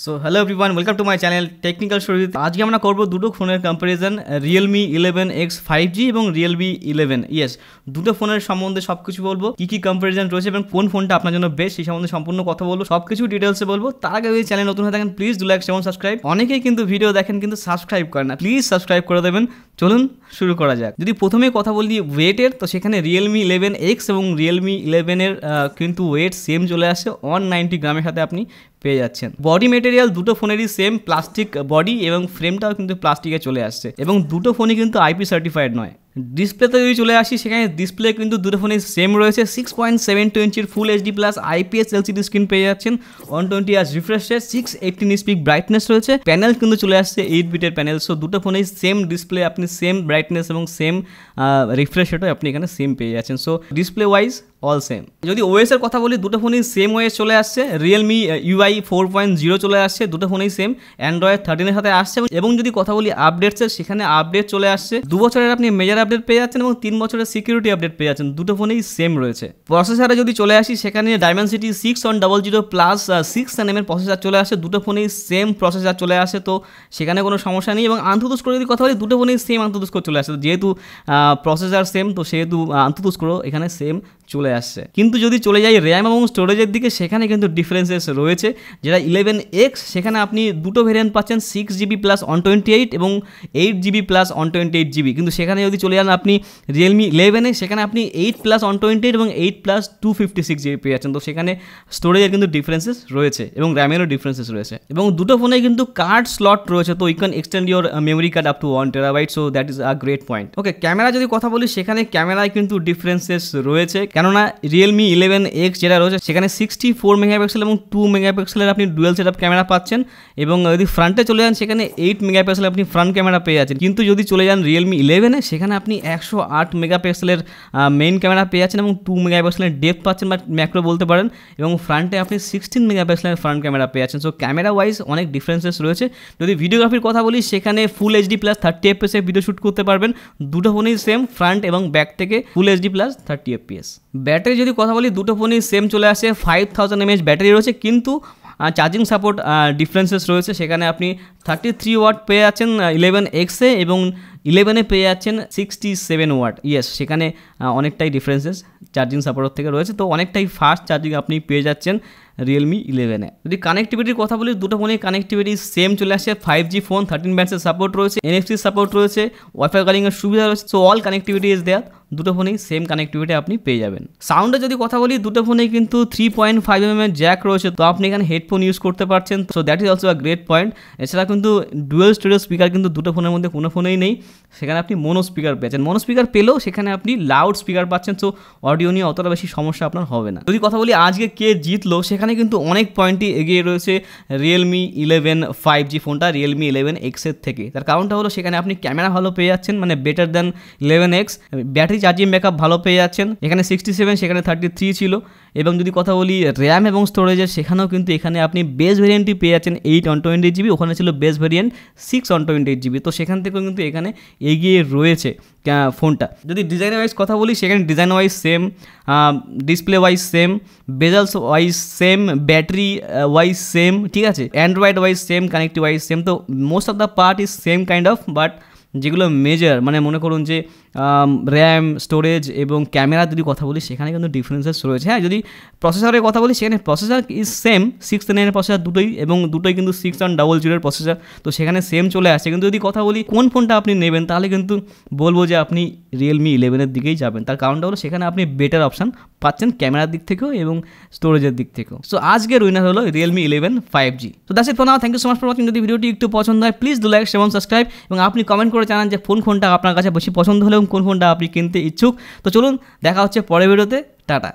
So hello everyone, welcome to my channel Technical Surajit. আজকে আমরা করব দুটো ফোনের কম্পারিজন Realme 11X 5G এবং Realme 11। ইয়েস, দুটো ফোনের সম্বন্ধে সবকিছু বলবো, কি কম্পারিজন রয়েছে এবং কোন ফোনটা আপনার জন্য বেস্ট সেই সম্বন্ধে সম্পূর্ণ কথা বলবো, সবকিছু ডিটেইলসে বলবো। তার আগে যদি চ্যানেল নতুন হয়ে থাকেন প্লিজ ডু লাইক এবং সাবস্ক্রাইব। অনেকেই কিন্তু ভিডিও দেখেন কিন্তু সাবস্ক্রাইব করেন না, প্লিজ সাবস্ক্রাইব করে দেবেন। চলুন শুরু করা যাক। যদি প্রথমে কথা বলি ওয়েটের, তো সেখানে Realme 11X এবং Realme 11 এর কিন্তু ওয়েট সেম চলে আসে 190 গ্রামের সাথে আপনি পেয়ে যাচ্ছেন। বডি মেটেরিয়াল দুটো ফোনেরই সেম প্লাস্টিক বডি এবং ফ্রেমটাও কিন্তু প্লাস্টিকে চলে আসছে এবং দুটো ফোনই কিন্তু IP সার্টিফাইড নয়। ডিসপ্লেতে যদি চলে আসি, সেখানে ডিসপ্লে কিন্তু দুটো ফোনই সেম রয়েছে। 6.72 ইঞ্চির ফুল HD plus IPS LCD screen পেয়ে যাচ্ছেন, 120 Hz refresh rate, 618 speak brightness রয়েছে। প্যানেল কিন্তু চলে আসছে 8 বিটের প্যানেল। সো দুটো ফোনেই সেম ডিসপ্লে, আপনি সেম ব্রাইটনেস এবং সেম রিফ্রেশ রেটও আপনি এখানে সেম পেয়ে যাচ্ছেন। So display wise all same. যদি OS এর কথা বলি, দুটো ফোনই সেম OS চলে আসছে। Realme UI 4.0 চলে আসছে, দুটো ফোনই সেম Android 13 এর সাথে আসছে। এবং যদি কথা বলি আপডেটসের, সেখানে আপডেট চলে আসছে 2 বছরের আপনি মেজর আপডেট পেয়ে যাচ্ছেন এবং 3 বছরের সিকিউরিটি আপডেট পেয়ে যাচ্ছেন। দুটো ফোনেই সেম রয়েছে। প্রসেসরে যদি চলে আসি, সেখানে Dimensity 6100 প্লাস 6nm এর প্রসেসর চলে আসে, দুটো ফোনেই সেম প্রসেসর চলে আসে, তো সেখানে কোনো সমস্যা নেই। এবং আন্তঃতুস্কর যদি কথা বলি, দুটো ফোনেই সেম আন্তঃতুস্কর চলে আসে, যেহেতু প্রসেসর সেম তো সেহেতু আন্তঃতুস্কর এখানে সেম চলে আসছে। কিন্তু যদি চলে যাই র্যাম এবং স্টোরেজের দিকে, সেখানে কিন্তু ডিফারেন্সেস রয়েছে। যেটা 11X, সেখানে আপনি দুটো ভেরিয়েন্ট পাচ্ছেন 6GB প্লাস 128 এবং 8GB প্লাস 128GB। কিন্তু সেখানে যদি চলে যান আপনি Realme 11-এ, সেখানে আপনি 8 প্লাস 128 এবং 8 প্লাস 256GB পেয়ে যাচ্ছেন। তো সেখানে স্টোরেজের কিন্তু ডিফারেন্সেস রয়েছে এবং র্যামেরও ডিফারেন্সেস রয়েছে। এবং দুটো ফোনে কিন্তু কার্ড স্লট রয়েছে, তো you can extend your memory card up to 1TB। So that is a great point. Okay, camera যদি কথা বলি, সেখানে ক্যামেরায় কিন্তু ডিফারেন্সেস রয়েছে, কেননা Realme 11X যেটা রয়েছে সেখানে 64 মেগাপিক্সেল এবং 2 মেগাপিক্সেলের আপনি ডুয়েল সেটআপ ক্যামেরা পাচ্ছেন। এবং যদি ফ্রন্টে চলে যান, সেখানে 8 মেগাপিক্সেলের আপনি ফ্রন্ট ক্যামেরা পেয়ে যাচ্ছেন। কিন্তু যদি চলে যান Realme 11-এ, সেখানে আপনি 108 মেগাপিক্সেলের মেইন ক্যামেরা পেয়ে যাচ্ছেন এবং 2 মেগাপিক্সেলের ডেপথ পাচ্ছেন বা ম্যাক্রো বলতে পারেন। এবং ফ্রন্টে আপনি 16 মেগাপিক্সেলের ফ্রন্ট ক্যামেরা পেয়ে যাচ্ছেন। সো ক্যামেরা ওয়াইজ অনেক ডিফারেন্সেস রয়েছে। যদি ভিডিওগ্রাফির কথা বলি, সেখানে ফুল HD plus 30 FPS video shoot করতে পারবেন। দুটো ফোনই সেম ফ্রন্ট এবং ব্যাক থেকে ফুল HD প্লাস 30 FPS। ব্যাটারি যদি কথা বলি, দুটো ফোনই সেম চলে আসে, 5000 mAh ব্যাটারি রয়েছে, কিন্তু চার্জিং সাপোর্ট ডিফারেন্সেস রয়েছে। সেখানে আপনি 33 ওয়াট পেয়ে যাচ্ছেন 11X-এ এবং 11-এ পেয়ে যাচ্ছেন 67 ওয়াট। ইয়েস, সেখানে অনেকটাই ডিফারেন্সেস চার্জিং সাপোর্টের থেকে রয়েছে, তো অনেকটাই ফাস্ট চার্জিং আপনি পেয়ে যাচ্ছেন Realme 11-এ। যদি কানেক্টিভিটির কথা বলি, দুটো ফোনে কানেক্টিভিটি সেম চলে আসে। 5G ফোন, 13 ব্যান্ডসের সাপোর্ট রয়েছে, NFC সাপোর্ট রয়েছে, ওয়াইফাই কলিংয়ের সুবিধা রয়েছে। So all connectivity is there, দুটো ফোনেই সেম কানেক্টিভিটি আপনি পেয়ে যাবেন। সাউন্ডে যদি কথা বলি, দুটো ফোনেই কিন্তু 3.5mm এর জ্যাক রয়েছে, তো আপনি এখানে হেডফোন ইউজ করতে পারছেন। So that is also a great point. এছাড়া কিন্তু ডুয়েল স্টেরিও স্পিকার কিন্তু দুটো ফোনের মধ্যে কোনো ফোনেই নেই, সেখানে আপনি মোনো স্পিকার পেয়েছেন। মোনো স্পিকার পেলেও সেখানে আপনি লাউড স্পিকার পাচ্ছেন, সো অডিও নিয়ে অতটা বেশি সমস্যা আপনার হবে না। যদি কথা বলি আজকে কে জিতলো, সেখানে কিন্তু অনেক পয়েন্টই এগিয়ে রয়েছে Realme 11 5G ফোনটা Realme 11X এর থেকে। তার কারণটা হলো, সেখানে আপনি ক্যামেরা ভালো পেয়ে যাচ্ছেন, মানে better than 11X। Battery charging backup ভালো পেয়ে যাচ্ছেন, এখানে 67 সেখানে 33 ছিল। এবং যদি কথা বলি র্যাম এবং স্টোরেজের, সেখানেও কিন্তু এখানে আপনি বেস ভেরিয়েন্টই পেয়ে যাচ্ছেন 8 128GB, ওখানে ছিল বেস ভেরিয়েন্ট 6 128GB। তো সেখান থেকেও কিন্তু এখানে এগিয়ে রয়েছে ফোনটা। যদি ডিজাইন ওয়াইজ কথা বলি, সেখানে design wise same, display wise same, bezels wise same, battery wise same, ঠিক আছে, Android wise same, connective wise same. তো most of the part is same kind of, but যেগুলো মেজর মানে মনে করুন যে র্যাম, স্টোরেজ এবং ক্যামেরা যদি কথা বলি, সেখানে কিন্তু ডিফারেন্সেস রয়েছে। হ্যাঁ, যদি প্রসেসরের কথা বলি, সেখানে processor is same, 6nm processor দুটোই, এবং দুটোই কিন্তু 6100 প্রসেসর, তো সেখানে সেম চলে আসছে। কিন্তু যদি কথা বলি কোন ফোনটা আপনি নেবেন, তাহলে কিন্তু বলবো যে আপনি Realme 11-এর দিকেই যাবেন। তার কারণটা হলো, সেখানে আপনি বেটার অপশান পাচ্ছেন ক্যামেরার দিক থেকেও এবং স্টোরেজের দিক থেকেও। সো আজকের উইনার হলো Realme 11 5G। তো that's it for now, thank you so much for watching. যদি ভিডিওটি একটু পছন্দ হয়, প্লিজ ডু লাইক এবং সাবস্ক্রাইব, এবং আপনি কমেন্ট করে জানান যে কোনটা আপনার কাছে বেশি পছন্দ হলো এবং কোন ফোনটা আপনি কিনতে ইচ্ছুক। তো চলুন, দেখা হচ্ছে পরের ভিডিওতে। টাটা।